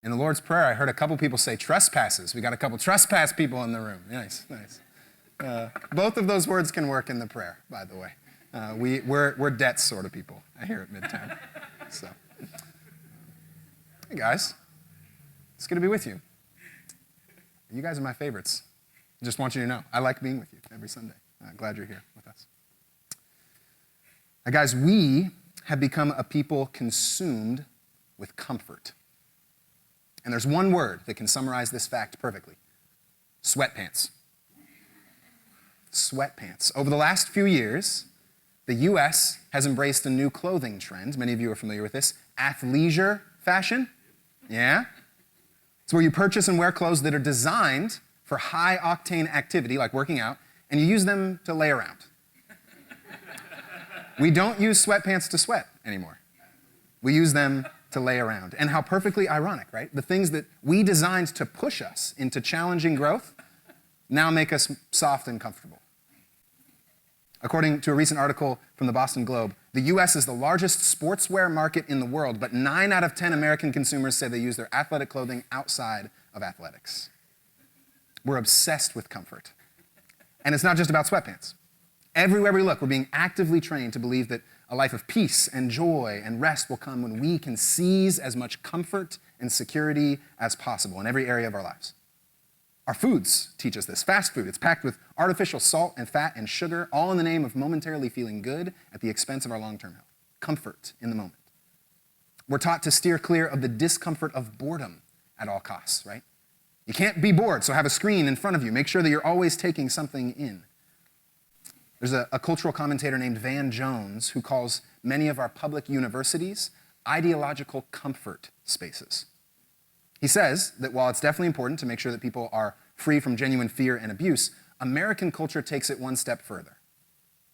In the Lord's Prayer, I heard a couple people say trespasses. We got a couple trespass people in the room. Nice, nice. Both of those words can work in the prayer, by the way. We're debt sort of people, I hear at Midtown. So, hey guys, it's good to be with you. You guys are my favorites. I just want you to know, I like being with you every Sunday. Glad you're here with us. Now, guys, we have become a people consumed with comfort. And there's one word that can summarize this fact perfectly: sweatpants. Sweatpants. Over the last few years, the U.S. has embraced a new clothing trend. Many of you are familiar with this. Athleisure fashion. Yeah? It's where you purchase and wear clothes that are designed for high-octane activity, like working out, and you use them to lay around. We don't use sweatpants to sweat anymore. We use them to lay around. And how perfectly ironic, right? The things that we designed to push us into challenging growth now make us soft and comfortable. According to a recent article from the Boston Globe, the U.S. is the largest sportswear market in the world, but 9 out of 10 American consumers say they use their athletic clothing outside of athletics. We're obsessed with comfort. And it's not just about sweatpants. Everywhere we look, we're being actively trained to believe that a life of peace and joy and rest will come when we can seize as much comfort and security as possible in every area of our lives. Our foods teach us this. Fast food, it's packed with artificial salt and fat and sugar, all in the name of momentarily feeling good at the expense of our long-term health. Comfort in the moment. We're taught to steer clear of the discomfort of boredom at all costs, right? You can't be bored, so have a screen in front of you. Make sure that you're always taking something in. There's a cultural commentator named Van Jones who calls many of our public universities ideological comfort spaces. He says that while it's definitely important to make sure that people are free from genuine fear and abuse, American culture takes it one step further.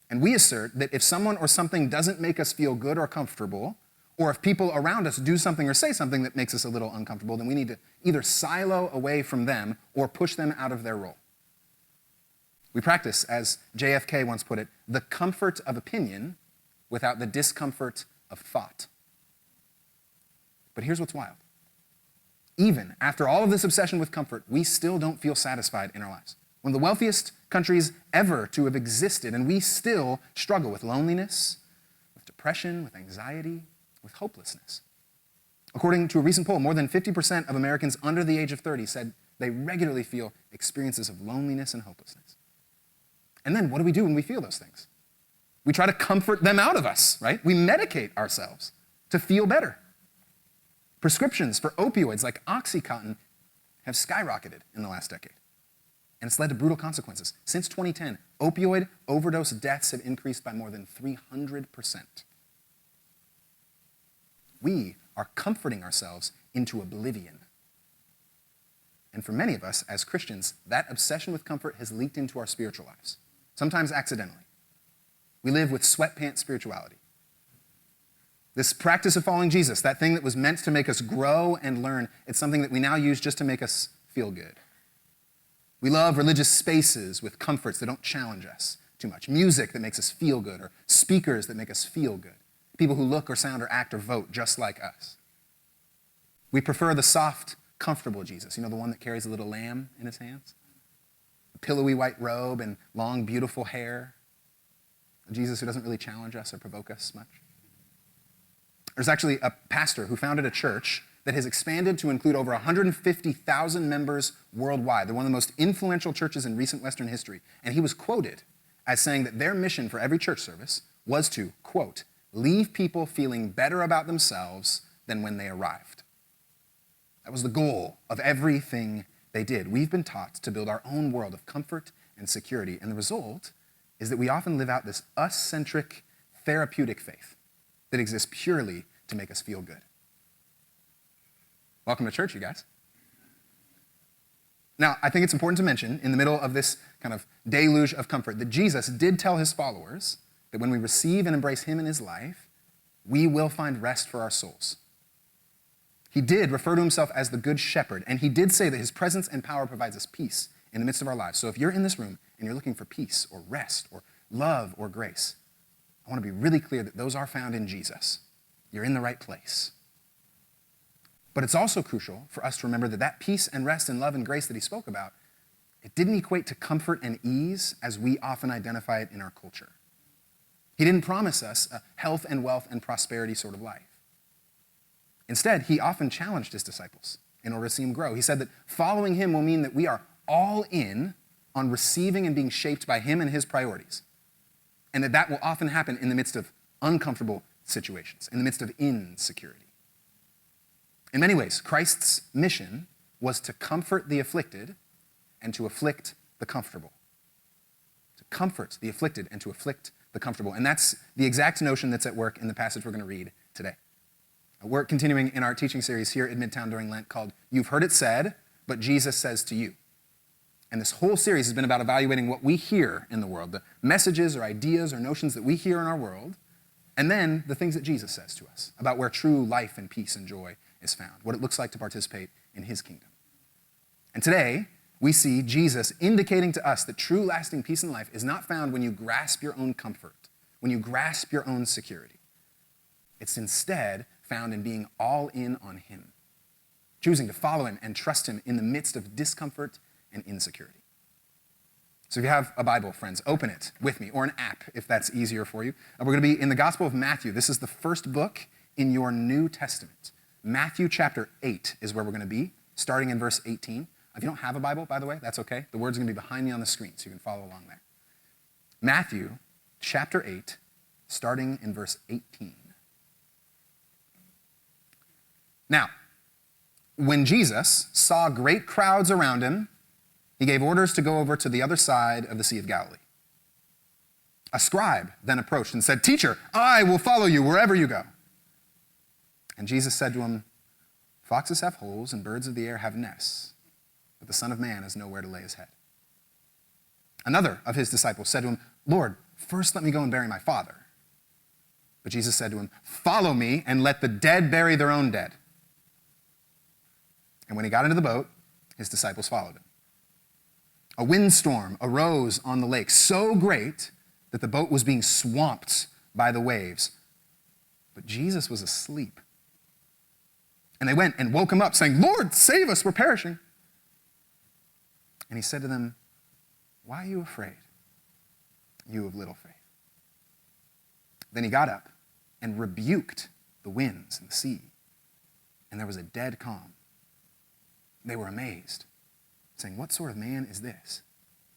And we assert that if someone or something doesn't make us feel good or comfortable, or if people around us do something or say something that makes us a little uncomfortable, then we need to either silo away from them or push them out of their role. We practice, as JFK once put it, the comfort of opinion without the discomfort of thought. But here's what's wild. Even after all of this obsession with comfort, we still don't feel satisfied in our lives. One of the wealthiest countries ever to have existed, and we still struggle with loneliness, with depression, with anxiety, with hopelessness. According to a recent poll, more than 50% of Americans under the age of 30 said they regularly feel experiences of loneliness and hopelessness. And then what do we do when we feel those things? We try to comfort them out of us, right? We medicate ourselves to feel better. Prescriptions for opioids like OxyContin have skyrocketed in the last decade. And it's led to brutal consequences. Since 2010, opioid overdose deaths have increased by more than 300%. We are comforting ourselves into oblivion. And for many of us as Christians, that obsession with comfort has leaked into our spiritual lives, sometimes accidentally. We live with sweatpants spirituality. This practice of following Jesus, that thing that was meant to make us grow and learn, it's something that we now use just to make us feel good. We love religious spaces with comforts that don't challenge us too much, music that makes us feel good, or speakers that make us feel good, people who look or sound or act or vote just like us. We prefer the soft, comfortable Jesus, the one that carries a little lamb in his hands, a pillowy white robe and long, beautiful hair, a Jesus who doesn't really challenge us or provoke us much. There's actually a pastor who founded a church that has expanded to include over 150,000 members worldwide. They're one of the most influential churches in recent Western history. And he was quoted as saying that their mission for every church service was to, quote, leave people feeling better about themselves than when they arrived. That was the goal of everything they did. We've been taught to build our own world of comfort and security. And the result is that we often live out this us-centric, therapeutic faith that exists purely to make us feel good. Welcome to church, you guys. Now, I think it's important to mention, in the middle of this kind of deluge of comfort, that Jesus did tell his followers that when we receive and embrace him in his life, we will find rest for our souls. He did refer to himself as the good shepherd, and he did say that his presence and power provides us peace in the midst of our lives. So if you're in this room and you're looking for peace or rest or love or grace, I want to be really clear that those are found in Jesus. You're in the right place. But it's also crucial for us to remember that that peace and rest and love and grace that he spoke about, it didn't equate to comfort and ease as we often identify it in our culture. He didn't promise us a health and wealth and prosperity sort of life. Instead, he often challenged his disciples in order to see him grow. He said that following him will mean that we are all in on receiving and being shaped by him and his priorities. And that will often happen in the midst of uncomfortable situations, in the midst of insecurity. In many ways, Christ's mission was to comfort the afflicted and to afflict the comfortable. To comfort the afflicted and to afflict the comfortable. And that's the exact notion that's at work in the passage we're going to read today. We're continuing in our teaching series here at Midtown during Lent called You've Heard It Said, but Jesus Says to You. And this whole series has been about evaluating what we hear in the world, the messages or ideas or notions that we hear in our world, and then the things that Jesus says to us about where true life and peace and joy is found, what it looks like to participate in his kingdom. And today, we see Jesus indicating to us that true lasting peace in life is not found when you grasp your own comfort, when you grasp your own security. It's instead found in being all in on him, choosing to follow him and trust him in the midst of discomfort and insecurity. So if you have a Bible, friends, open it with me, or an app if that's easier for you. We're going to be in the Gospel of Matthew. This is the first book in your New Testament. Matthew chapter 8 is where we're going to be, starting in verse 18. If you don't have a Bible, by the way, that's okay. The word's going to be behind me on the screen, so you can follow along there. Matthew chapter 8, starting in verse 18. Now, when Jesus saw great crowds around him, he gave orders to go over to the other side of the Sea of Galilee. A scribe then approached and said, "Teacher, I will follow you wherever you go." And Jesus said to him, "Foxes have holes and birds of the air have nests, but the Son of Man has nowhere to lay his head." Another of his disciples said to him, "Lord, first let me go and bury my father." But Jesus said to him, "Follow me and let the dead bury their own dead." And when he got into the boat, his disciples followed him. A windstorm arose on the lake, so great that the boat was being swamped by the waves. But Jesus was asleep. And they went and woke him up, saying, "Lord, save us, we're perishing." And he said to them, "Why are you afraid, you of little faith?" Then he got up and rebuked the winds and the sea, and there was a dead calm. They were amazed, saying, "What sort of man is this,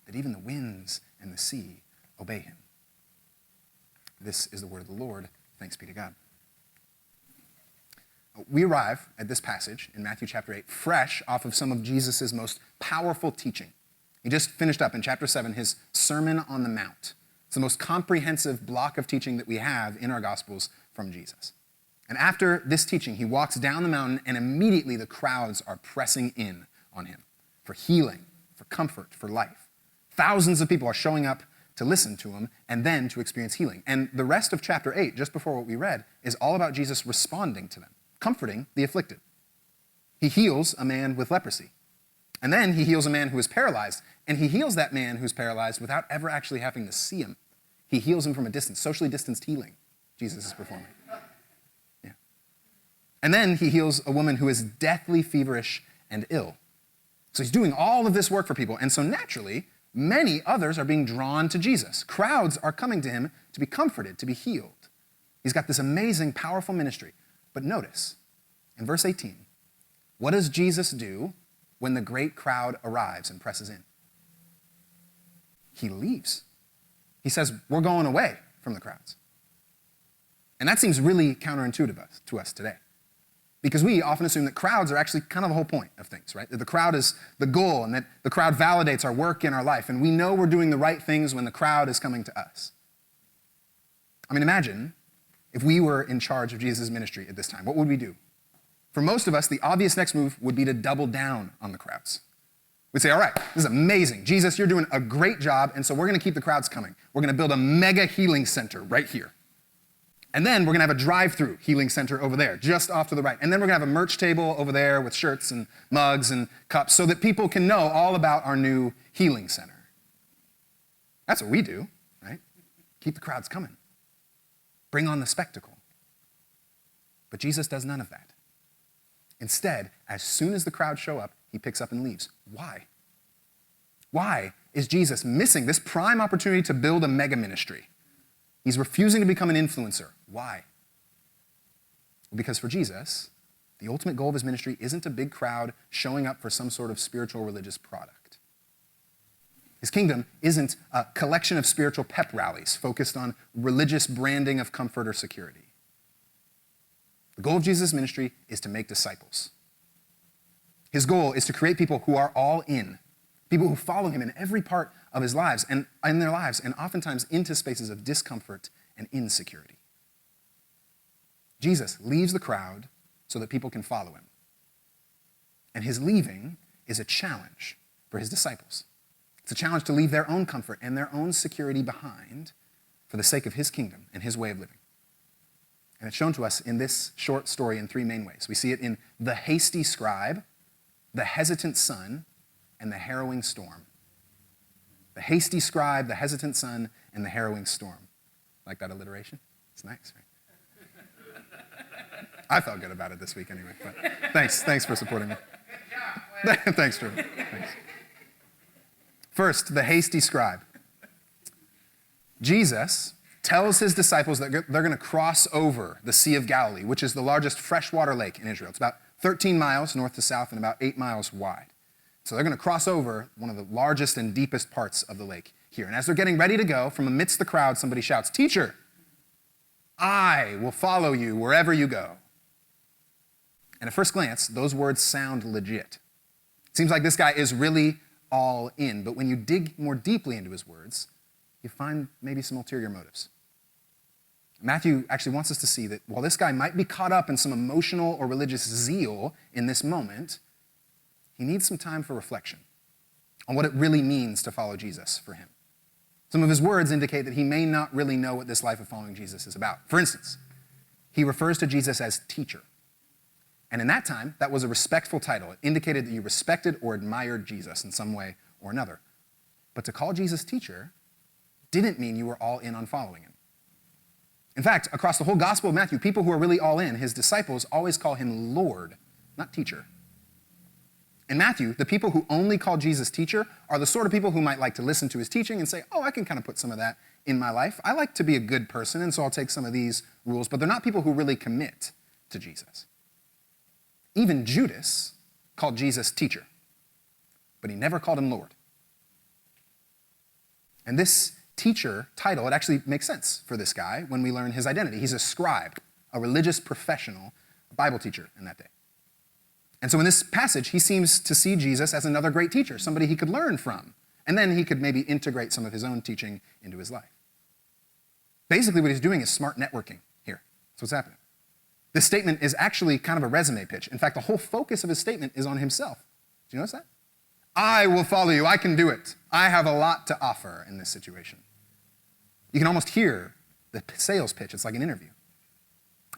that even the winds and the sea obey him?" This is the word of the Lord. Thanks be to God. We arrive at this passage in Matthew chapter 8 fresh off of some of Jesus' most powerful teaching. He just finished up in chapter 7 his Sermon on the Mount. It's the most comprehensive block of teaching that we have in our Gospels from Jesus. And after this teaching, he walks down the mountain, and immediately the crowds are pressing in on him for healing, for comfort, for life. Thousands of people are showing up to listen to him and then to experience healing. And the rest of chapter 8, just before what we read, is all about Jesus responding to them, comforting the afflicted. He heals a man with leprosy. And then he heals a man who is paralyzed, and he heals that man who's paralyzed without ever actually having to see him. He heals him from a distance, socially distanced healing Jesus is performing. Yeah. And then he heals a woman who is deathly feverish and ill. So he's doing all of this work for people, and so naturally, many others are being drawn to Jesus. Crowds are coming to him to be comforted, to be healed. He's got this amazing, powerful ministry. But notice, in verse 18, what does Jesus do when the great crowd arrives and presses in? He leaves. He says, "We're going away from the crowds." And that seems really counterintuitive to us today, because we often assume that crowds are actually kind of the whole point of things, right? That the crowd is the goal, and that the crowd validates our work in our life, and we know we're doing the right things when the crowd is coming to us. I mean, imagine if we were in charge of Jesus' ministry at this time. What would we do? For most of us, the obvious next move would be to double down on the crowds. We'd say, "All right, this is amazing. Jesus, you're doing a great job, and so we're going to keep the crowds coming. We're going to build a mega healing center right here. And then we're going to have a drive-through healing center over there, just off to the right. And then we're going to have a merch table over there with shirts and mugs and cups so that people can know all about our new healing center." That's what we do, right? Keep the crowds coming. Bring on the spectacle. But Jesus does none of that. Instead, as soon as the crowd show up, he picks up and leaves. Why? Why is Jesus missing this prime opportunity to build a mega ministry? He's refusing to become an influencer. Why? Well, because for Jesus, the ultimate goal of his ministry isn't a big crowd showing up for some sort of spiritual religious product. His kingdom isn't a collection of spiritual pep rallies focused on religious branding of comfort or security. The goal of Jesus' ministry is to make disciples. His goal is to create people who are all in, people who follow him in every part of his lives and in their lives, and oftentimes into spaces of discomfort and insecurity. Jesus leaves the crowd so that people can follow him. And his leaving is a challenge for his disciples. It's a challenge to leave their own comfort and their own security behind for the sake of his kingdom and his way of living. And it's shown to us in this short story in three main ways. We see it in the hasty scribe, the hesitant son, and the harrowing storm. The hasty scribe, the hesitant son, and the harrowing storm. Like that alliteration? It's nice, right? I felt good about it this week anyway, but thanks for supporting me. Thanks, Drew. Thanks. First, the hasty scribe. Jesus tells his disciples that they're going to cross over the Sea of Galilee, which is the largest freshwater lake in Israel. It's about 13 miles north to south and about 8 miles wide. So they're going to cross over one of the largest and deepest parts of the lake here. And as they're getting ready to go, from amidst the crowd, somebody shouts, "Teacher, I will follow you wherever you go." And at first glance, those words sound legit. It seems like this guy is really all in, but when you dig more deeply into his words, you find maybe some ulterior motives. Matthew actually wants us to see that while this guy might be caught up in some emotional or religious zeal in this moment, he needs some time for reflection on what it really means to follow Jesus for him. Some of his words indicate that he may not really know what this life of following Jesus is about. For instance, he refers to Jesus as teacher. And in that time, that was a respectful title. It indicated that you respected or admired Jesus in some way or another. But to call Jesus teacher didn't mean you were all in on following him. In fact, across the whole Gospel of Matthew, people who are really all in, his disciples, always call him Lord, not teacher. In Matthew, the people who only call Jesus teacher are the sort of people who might like to listen to his teaching and say, "Oh, I can kind of put some of that in my life. I like to be a good person, and so I'll take some of these rules." But they're not people who really commit to Jesus. Even Judas called Jesus teacher, but he never called him Lord. And this teacher title, it actually makes sense for this guy when we learn his identity. He's a scribe, a religious professional, a Bible teacher in that day. And so in this passage, he seems to see Jesus as another great teacher, somebody he could learn from, and then he could maybe integrate some of his own teaching into his life. Basically, what he's doing is smart networking here. That's what's happening. This statement is actually kind of a resume pitch. In fact, the whole focus of his statement is on himself. Do you notice that? I will follow you. I can do it. I have a lot to offer in this situation. You can almost hear the sales pitch. It's like an interview.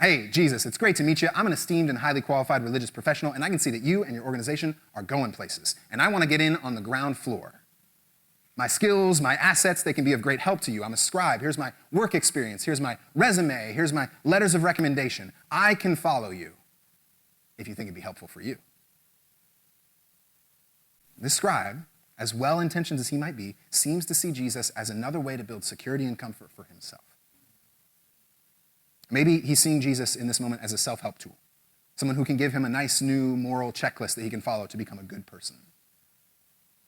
Hey, Jesus, it's great to meet you. I'm an esteemed and highly qualified religious professional, and I can see that you and your organization are going places. And I want to get in on the ground floor. My skills, my assets, they can be of great help to you. I'm a scribe. Here's my work experience. Here's my resume. Here's my letters of recommendation. I can follow you if you think it'd be helpful for you. This scribe, as well-intentioned as he might be, seems to see Jesus as another way to build security and comfort for himself. Maybe he's seeing Jesus in this moment as a self-help tool, someone who can give him a nice new moral checklist that he can follow to become a good person.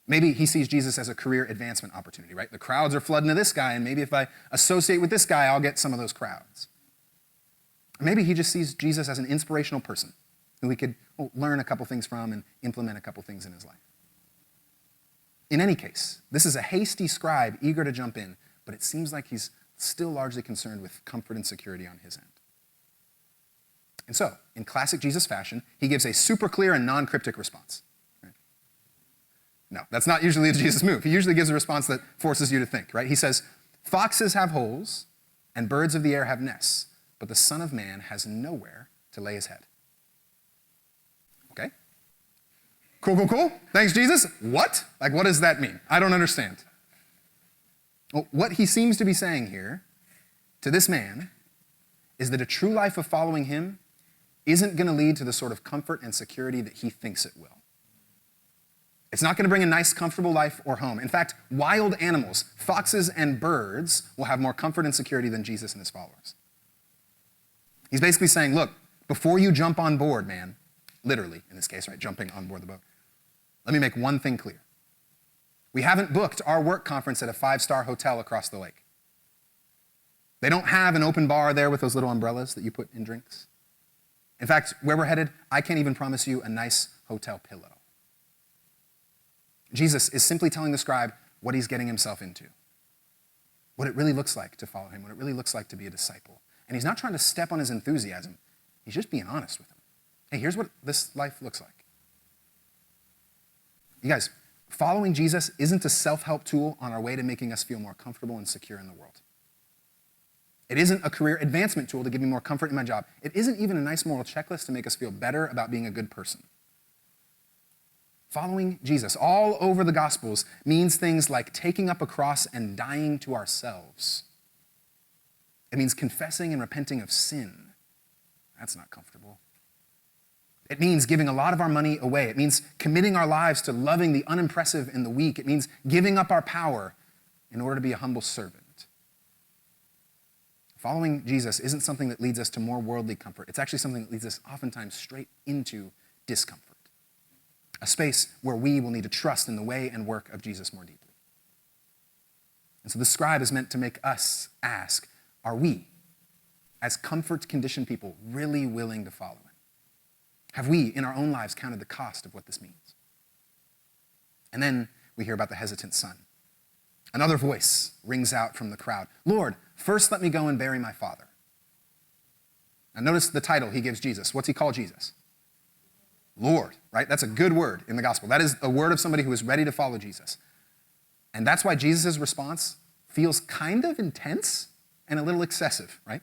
Maybe he sees Jesus as a career advancement opportunity, right? The crowds are flooding to this guy, and maybe if I associate with this guy, I'll get some of those crowds. Or maybe he just sees Jesus as an inspirational person who he could learn a couple things from and implement a couple things in his life. In any case, this is a hasty scribe eager to jump in, but it seems like he's still largely concerned with comfort and security on his end. And so, in classic Jesus fashion, he gives a super clear and non-cryptic response. No, that's not usually the Jesus move. He usually gives a response that forces you to think, right? He says, "Foxes have holes and birds of the air have nests, but the Son of Man has nowhere to lay his head." Okay? Cool. Thanks, Jesus. What? Like, what does that mean? I don't understand. Well, what he seems to be saying here to this man is that a true life of following him isn't going to lead to the sort of comfort and security that he thinks it will. It's not going to bring a nice, comfortable life or home. In fact, wild animals, foxes and birds, will have more comfort and security than Jesus and his followers. He's basically saying, look, before you jump on board, man, literally in this case, right, jumping on board the boat, let me make one thing clear. We haven't booked our work conference at a 5-star hotel across the lake. They don't have an open bar there with those little umbrellas that you put in drinks. In fact, where we're headed, I can't even promise you a nice hotel pillow. Jesus is simply telling the scribe what he's getting himself into, what it really looks like to follow him, what it really looks like to be a disciple. And he's not trying to step on his enthusiasm. He's just being honest with him. Hey, here's what this life looks like. You guys, following Jesus isn't a self-help tool on our way to making us feel more comfortable and secure in the world. It isn't a career advancement tool to give me more comfort in my job. It isn't even a nice moral checklist to make us feel better about being a good person. Following Jesus all over the Gospels means things like taking up a cross and dying to ourselves. It means confessing and repenting of sin. That's not comfortable. It means giving a lot of our money away. It means committing our lives to loving the unimpressive and the weak. It means giving up our power in order to be a humble servant. Following Jesus isn't something that leads us to more worldly comfort. It's actually something that leads us oftentimes straight into discomfort. A space where we will need to trust in the way and work of Jesus more deeply. And so the scribe is meant to make us ask, are we, as comfort-conditioned people, really willing to follow him? Have we, in our own lives, counted the cost of what this means? And then we hear about the hesitant son. Another voice rings out from the crowd. Lord, first let me go and bury my father. Now notice the title he gives Jesus. What's he call Jesus? Lord, right? That's a good word in the gospel. That is a word of somebody who is ready to follow Jesus. And that's why Jesus' response feels kind of intense and a little excessive, right?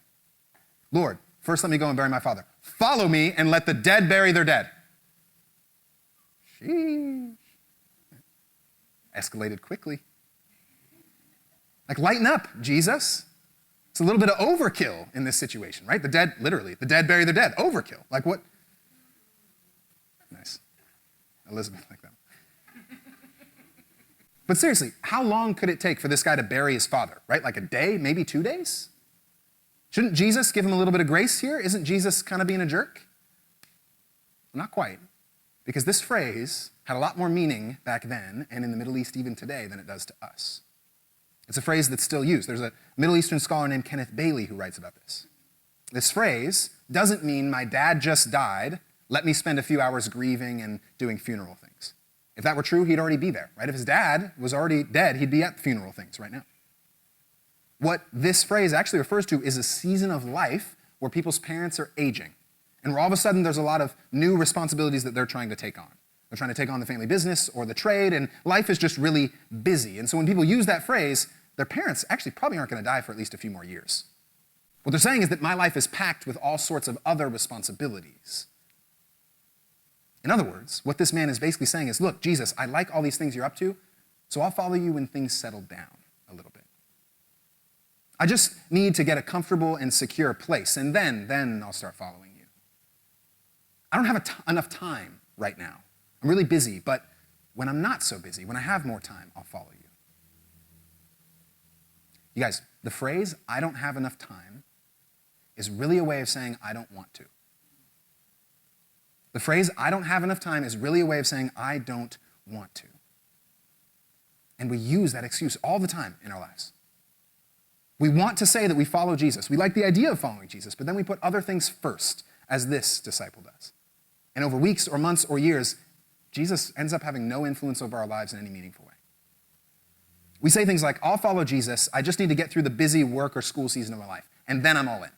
Lord, first let me go and bury my father. Follow me and let the dead bury their dead. Sheesh. Escalated quickly. Like, lighten up, Jesus. It's a little bit of overkill in this situation, right? The dead, literally, the dead bury their dead. Overkill. Like what? Nice. Elizabeth like that. But seriously, how long could it take for this guy to bury his father, right? Like a day, maybe 2 days? Shouldn't Jesus give him a little bit of grace here? Isn't Jesus kind of being a jerk? Not quite, because this phrase had a lot more meaning back then and in the Middle East even today than it does to us. It's a phrase that's still used. There's a Middle Eastern scholar named Kenneth Bailey who writes about this. This phrase doesn't mean my dad just died, let me spend a few hours grieving and doing funeral things. If that were true, he'd already be there, right? If his dad was already dead, he'd be at funeral things right now. What this phrase actually refers to is a season of life where people's parents are aging, and where all of a sudden there's a lot of new responsibilities that they're trying to take on. They're trying to take on the family business or the trade, and life is just really busy. And so when people use that phrase, their parents actually probably aren't going to die for at least a few more years. What they're saying is that my life is packed with all sorts of other responsibilities. In other words, what this man is basically saying is, look, Jesus, I like all these things you're up to, so I'll follow you when things settle down a little bit. I just need to get a comfortable and secure place, and then I'll start following you. I don't have enough time right now. I'm really busy, but when I'm not so busy, when I have more time, I'll follow you. You guys, the phrase, I don't have enough time, is really a way of saying I don't want to. The phrase, I don't have enough time, is really a way of saying I don't want to. And we use that excuse all the time in our lives. We want to say that we follow Jesus. We like the idea of following Jesus, but then we put other things first, as this disciple does. And over weeks or months or years, Jesus ends up having no influence over our lives in any meaningful way. We say things like, I'll follow Jesus, I just need to get through the busy work or school season of my life, and then I'm all in.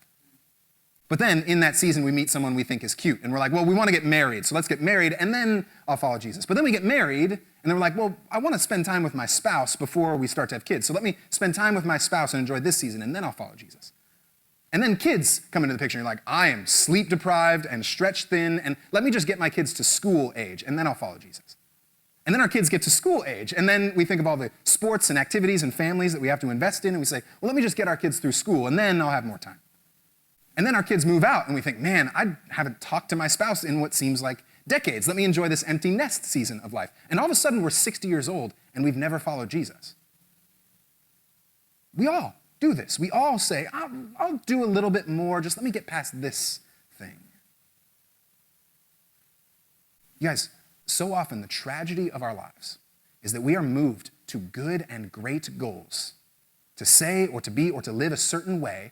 But then in that season, we meet someone we think is cute, and we're like, well, we want to get married, so let's get married, and then I'll follow Jesus. But then we get married, and then we're like, well, I want to spend time with my spouse before we start to have kids, so let me spend time with my spouse and enjoy this season, and then I'll follow Jesus. And then kids come into the picture, and you're like, I am sleep deprived and stretched thin, and let me just get my kids to school age, and then I'll follow Jesus. And then our kids get to school age, and then we think of all the sports and activities and families that we have to invest in, and we say, well, let me just get our kids through school, and then I'll have more time. And then our kids move out and we think, man, I haven't talked to my spouse in what seems like decades. Let me enjoy this empty nest season of life. And all of a sudden we're 60 years old and we've never followed Jesus. We all do this. We all say, I'll do a little bit more. Just let me get past this thing. You guys, so often the tragedy of our lives is that we are moved to good and great goals, to say or to be or to live a certain way,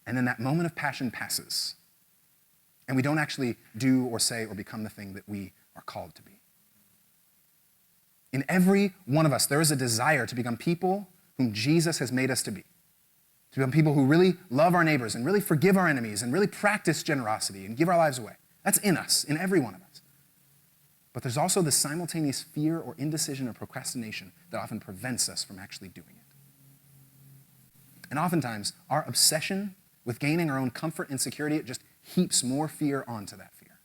and then that moment of passion passes, and we don't actually do or say or become the thing that we are called to be. In every one of us, there is a desire to become people whom Jesus has made us to become people who really love our neighbors and really forgive our enemies and really practice generosity and give our lives away. That's in us, in every one of us. But there's also this simultaneous fear or indecision or procrastination that often prevents us from actually doing it. And oftentimes, our obsession with gaining our own comfort and security, it just heaps more fear onto that fear.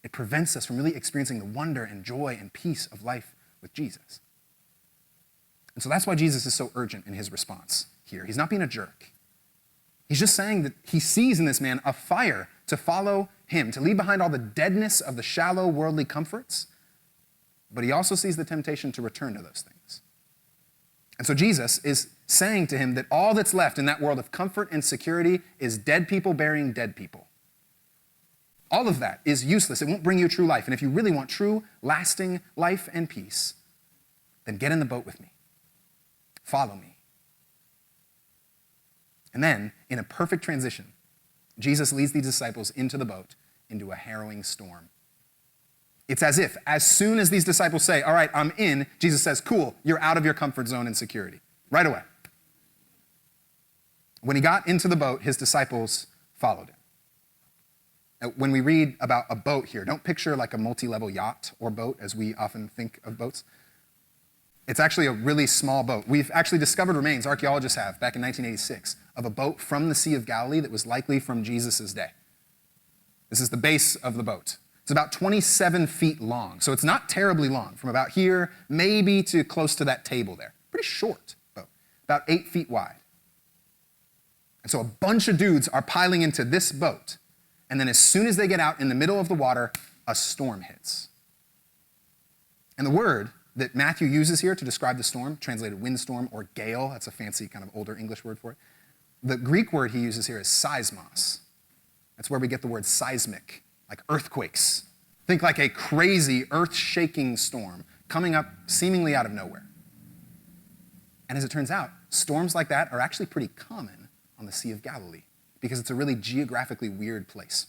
It prevents us from really experiencing the wonder and joy and peace of life with Jesus. And so that's why Jesus is so urgent in his response here. He's not being a jerk. He's just saying that he sees in this man a fire to follow him, to leave behind all the deadness of the shallow worldly comforts, but he also sees the temptation to return to those things. And so Jesus is saying to him that all that's left in that world of comfort and security is dead people burying dead people. All of that is useless. It won't bring you true life. And if you really want true, lasting life and peace, then get in the boat with me. Follow me. And then, in a perfect transition, Jesus leads these disciples into the boat, into a harrowing storm. It's as if, as soon as these disciples say, all right, I'm in, Jesus says, cool, you're out of your comfort zone and security. Right away. When he got into the boat, his disciples followed him. Now, when we read about a boat here, don't picture like a multi-level yacht or boat as we often think of boats. It's actually a really small boat. We've actually discovered remains, archaeologists have, back in 1986, of a boat from the Sea of Galilee that was likely from Jesus' day. This is the base of the boat. It's about 27 feet long, so it's not terribly long, from about here maybe to close to that table there. Pretty short boat, about 8 feet wide. And so a bunch of dudes are piling into this boat, and then as soon as they get out in the middle of the water, a storm hits. And the word that Matthew uses here to describe the storm, translated windstorm or gale, that's a fancy kind of older English word for it. The Greek word he uses here is seismos. That's where we get the word seismic, like earthquakes. Think like a crazy, earth-shaking storm coming up seemingly out of nowhere. And as it turns out, storms like that are actually pretty common on the Sea of Galilee because it's a really geographically weird place.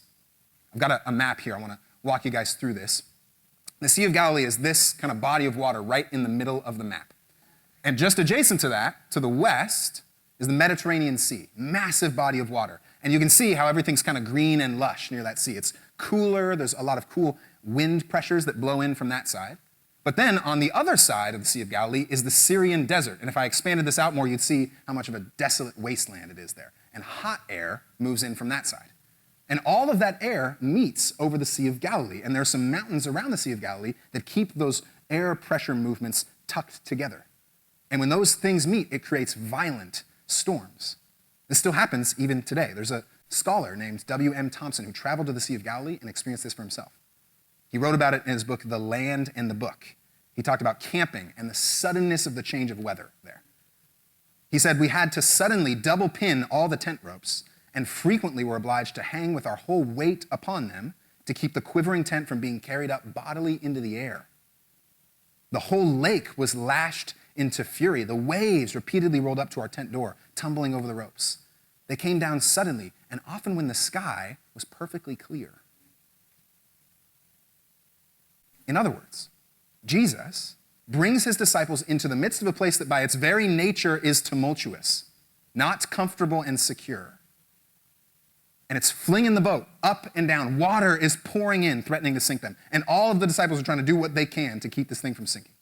I've got a map here. I want to walk you guys through this. The Sea of Galilee is this kind of body of water right in the middle of the map. And just adjacent to that, to the west, is the Mediterranean Sea, massive body of water. And you can see how everything's kind of green and lush near that sea. It's cooler, there's a lot of cool wind pressures that blow in from that side. But then on the other side of the Sea of Galilee is the Syrian desert. And if I expanded this out more, you'd see how much of a desolate wasteland it is there. And hot air moves in from that side. And all of that air meets over the Sea of Galilee. And there are some mountains around the Sea of Galilee that keep those air pressure movements tucked together. And when those things meet, it creates violent storms. This still happens even today. There's a scholar named W.M. Thompson who traveled to the Sea of Galilee and experienced this for himself. He wrote about it in his book, The Land and the Book. He talked about camping and the suddenness of the change of weather there. He said, we had to suddenly double pin all the tent ropes and frequently were obliged to hang with our whole weight upon them to keep the quivering tent from being carried up bodily into the air. The whole lake was lashed into fury. The waves repeatedly rolled up to our tent door, tumbling over the ropes. They came down suddenly, and often when the sky was perfectly clear. In other words, Jesus brings his disciples into the midst of a place that by its very nature is tumultuous, not comfortable and secure. And it's flinging the boat up and down. Water is pouring in, threatening to sink them. And all of the disciples are trying to do what they can to keep this thing from sinking.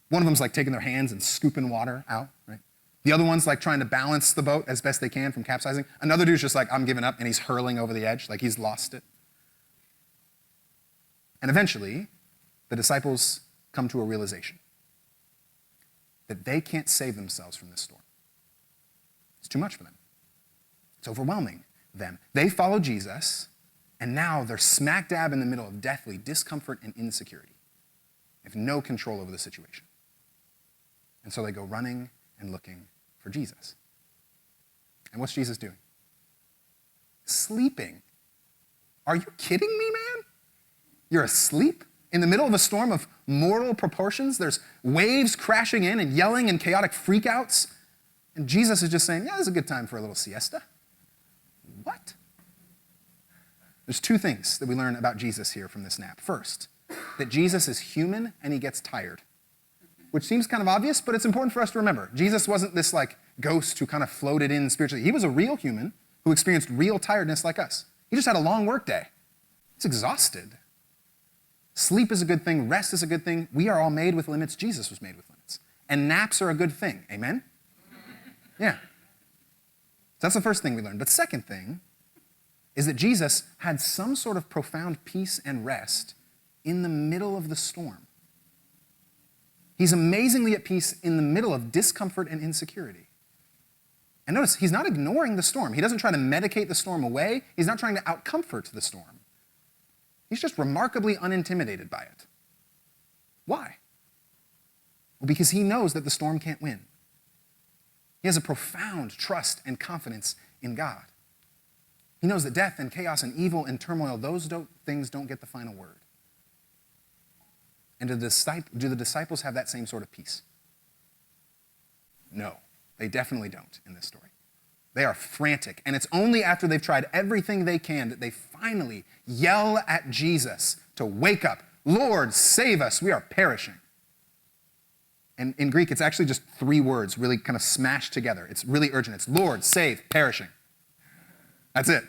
One of them's like taking their hands and scooping water out, right? The other one's like trying to balance the boat as best they can from capsizing. Another dude's just like, I'm giving up, and he's hurling over the edge, like he's lost it. And eventually, the disciples come to a realization that they can't save themselves from this storm. It's too much for them. It's overwhelming. them. They follow Jesus, and now they're smack dab in the middle of deathly discomfort and insecurity. They have no control over the situation. And so they go running and looking for Jesus. And what's Jesus doing? Sleeping. Are you kidding me, man? You're asleep? In the middle of a storm of mortal proportions, there's waves crashing in and yelling and chaotic freakouts. And Jesus is just saying, yeah, this is a good time for a little siesta. What? There's two things that we learn about Jesus here from this nap. First, that Jesus is human and he gets tired, which seems kind of obvious, but it's important for us to remember. Jesus wasn't this like ghost who kind of floated in spiritually. He was a real human who experienced real tiredness like us. He just had a long work day. He's exhausted. Sleep is a good thing. Rest is a good thing. We are all made with limits. Jesus was made with limits. And naps are a good thing. Amen? Yeah. So that's the first thing we learned. But second thing is that Jesus had some sort of profound peace and rest in the middle of the storm. He's amazingly at peace in the middle of discomfort and insecurity. And notice, he's not ignoring the storm. He doesn't try to medicate the storm away. He's not trying to outcomfort the storm. He's just remarkably unintimidated by it. Why? Well, because he knows that the storm can't win. He has a profound trust and confidence in God. He knows that death and chaos and evil and turmoil, those things don't get the final word. And do the disciples have that same sort of peace? No, they definitely don't in this story. They are frantic, and it's only after they've tried everything they can that they finally yell at Jesus to wake up. Lord, save us, we are perishing. And in Greek, it's actually just 3 words really kind of smashed together. It's really urgent. It's Lord, save, perishing. That's it.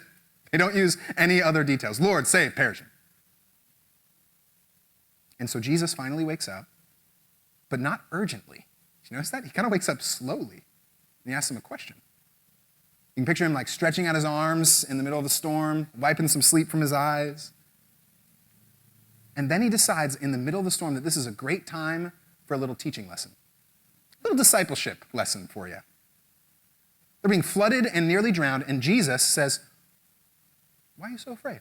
They don't use any other details. Lord, save, perishing. And so Jesus finally wakes up, but not urgently. Did you notice that? He kind of wakes up slowly, and he asks him a question. You can picture him like stretching out his arms in the middle of the storm, wiping some sleep from his eyes. And then he decides in the middle of the storm that this is a great time for a little teaching lesson. A little discipleship lesson for you. They're being flooded and nearly drowned, and Jesus says, why are you so afraid?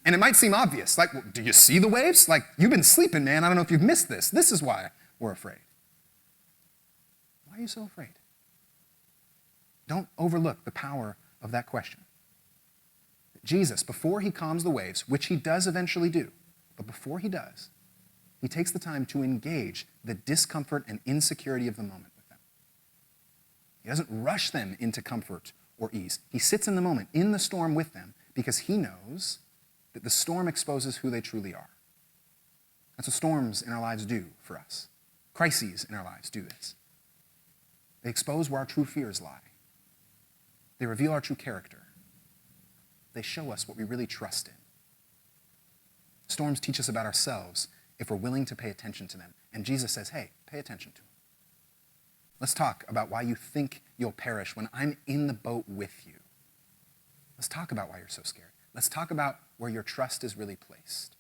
And it might seem obvious, like, well, do you see the waves? Like, you've been sleeping, man. I don't know if you've missed this. This is why we're afraid. Why are you so afraid? Don't overlook the power of that question. Jesus, before he calms the waves, which he does eventually do, but before he does, he takes the time to engage the discomfort and insecurity of the moment with them. He doesn't rush them into comfort or ease. He sits in the moment, in the storm with them, because he knows that the storm exposes who they truly are. That's what storms in our lives do for us. Crises in our lives do this. They expose where our true fears lie. They reveal our true character. They show us what we really trust in. Storms teach us about ourselves if we're willing to pay attention to them. And Jesus says, hey, pay attention to them. Let's talk about why you think you'll perish when I'm in the boat with you. Let's talk about why you're so scared. Let's talk about where your trust is really placed.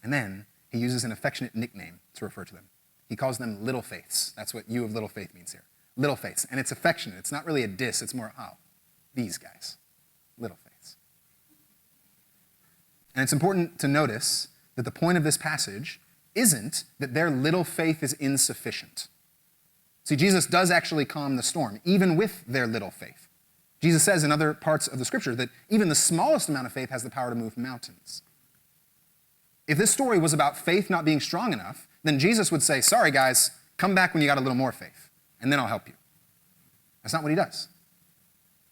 And then he uses an affectionate nickname to refer to them. He calls them little faiths. That's what you of little faith means here. Little faiths. And it's affectionate. It's not really a diss. It's more, oh, these guys. Little faiths. And it's important to notice that the point of this passage isn't that their little faith is insufficient. See, Jesus does actually calm the storm, even with their little faith. Jesus says in other parts of the scripture that even the smallest amount of faith has the power to move mountains. If this story was about faith not being strong enough, then Jesus would say, sorry guys, come back when you got a little more faith, and then I'll help you. That's not what he does.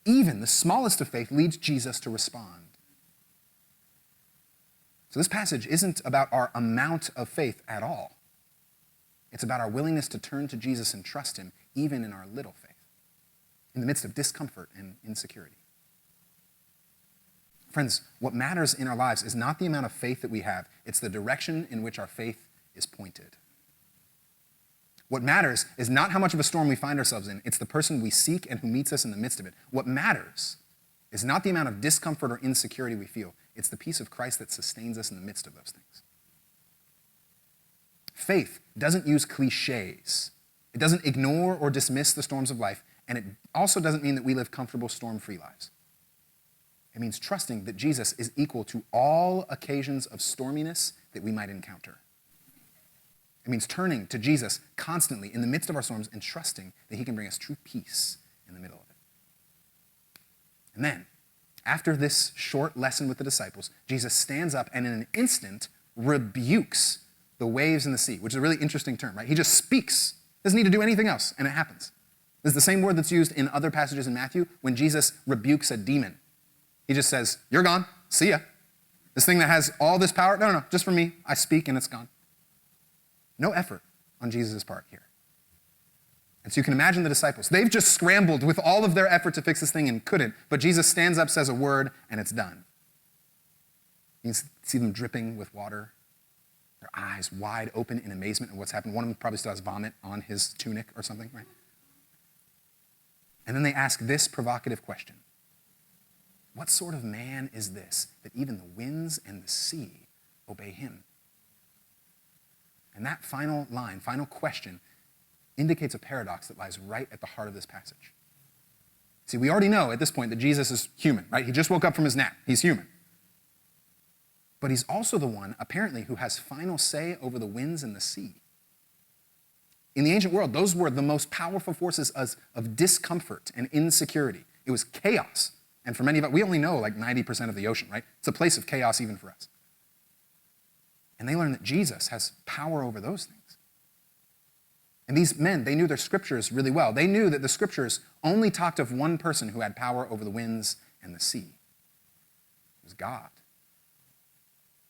Even the smallest of faith leads Jesus to respond. So this passage isn't about our amount of faith at all. It's about our willingness to turn to Jesus and trust him, even in our little faith, in the midst of discomfort and insecurity. Friends, what matters in our lives is not the amount of faith that we have, it's the direction in which our faith is pointed. What matters is not how much of a storm we find ourselves in, it's the person we seek and who meets us in the midst of it. What matters is not the amount of discomfort or insecurity we feel, it's the peace of Christ that sustains us in the midst of those things. Faith doesn't use cliches. It doesn't ignore or dismiss the storms of life, And it also doesn't mean that we live comfortable, storm-free lives. It means trusting that Jesus is equal to all occasions of storminess that we might encounter. It means turning to Jesus constantly in the midst of our storms and trusting that he can bring us true peace in the middle of it. And then, after this short lesson with the disciples, Jesus stands up and in an instant rebukes the waves in the sea, which is a really interesting term, right? He just speaks, doesn't need to do anything else, and it happens. This is the same word that's used in other passages in Matthew when Jesus rebukes a demon. He just says, you're gone, see ya. This thing that has all this power, no, just for me, I speak and it's gone. No effort on Jesus' part here. And so you can imagine the disciples. They've just scrambled with all of their effort to fix this thing and couldn't, but Jesus stands up, says a word, and it's done. You can see them dripping with water, their eyes wide open in amazement at what's happened. One of them probably still has vomit on his tunic or something, right? And then they ask this provocative question. What sort of man is this that even the winds and the sea obey him? And that final line, final question, indicates a paradox that lies right at the heart of this passage. See, we already know at this point that Jesus is human, right? He just woke up from his nap. He's human. But he's also the one, apparently, who has final say over the winds and the sea. In the ancient world, those were the most powerful forces of discomfort and insecurity. It was chaos. And for many of us, we only know like 90% of the ocean, right? It's a place of chaos even for us. And they learn that Jesus has power over those things. And these men, they knew their scriptures really well. They knew that the scriptures only talked of one person who had power over the winds and the sea. It was God.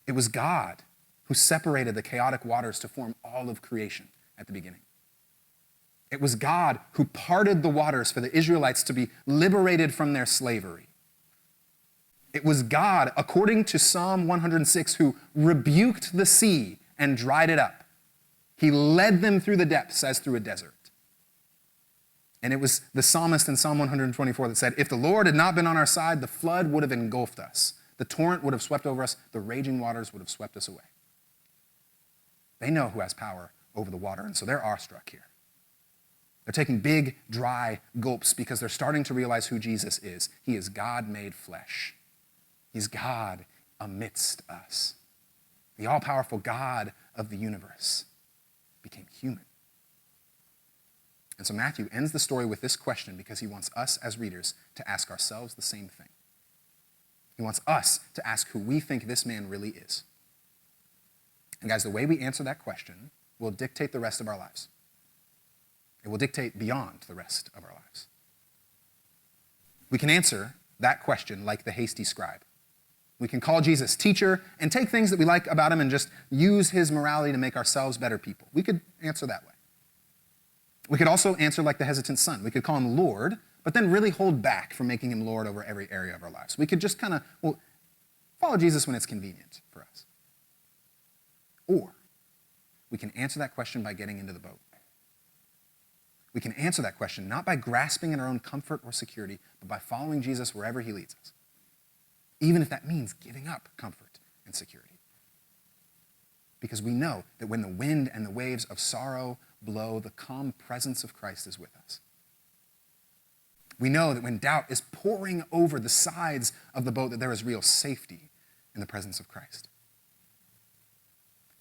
It was God who separated the chaotic waters to form all of creation at the beginning. It was God who parted the waters for the Israelites to be liberated from their slavery. It was God, according to Psalm 106, who rebuked the sea and dried it up. He led them through the depths as through a desert. And it was the psalmist in Psalm 124 that said, if the Lord had not been on our side, the flood would have engulfed us. The torrent would have swept over us. The raging waters would have swept us away. They know who has power over the water, and so they're awestruck here. They're taking big, dry gulps because they're starting to realize who Jesus is. He is God made flesh. He's God amidst us. The all-powerful God of the universe became human. And so Matthew ends the story with this question because he wants us as readers to ask ourselves the same thing. He wants us to ask who we think this man really is. And guys, the way we answer that question will dictate the rest of our lives. It will dictate beyond the rest of our lives. We can answer that question like the hasty scribe. We can call Jesus teacher and take things that we like about him and just use his morality to make ourselves better people. We could answer that way. We could also answer like the hesitant son. We could call him Lord, but then really hold back from making him Lord over every area of our lives. We could just kind of, follow Jesus when it's convenient for us. Or we can answer that question by getting into the boat. We can answer that question not by grasping at our own comfort or security, but by following Jesus wherever he leads us, even if that means giving up comfort and security. Because we know that when the wind and the waves of sorrow blow, the calm presence of Christ is with us. We know that when doubt is pouring over the sides of the boat, that there is real safety in the presence of Christ.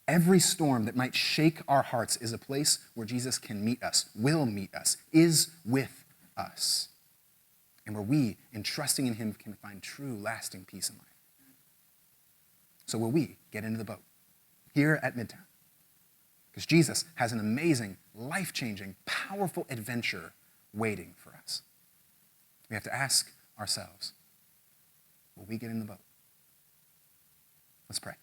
Every storm that might shake our hearts is a place where Jesus can meet us, will meet us, is with us, and where we, in trusting in him, can find true, lasting peace in life. So will we get into the boat here at Midtown? Because Jesus has an amazing, life-changing, powerful adventure waiting for us. We have to ask ourselves, will we get in the boat? Let's pray.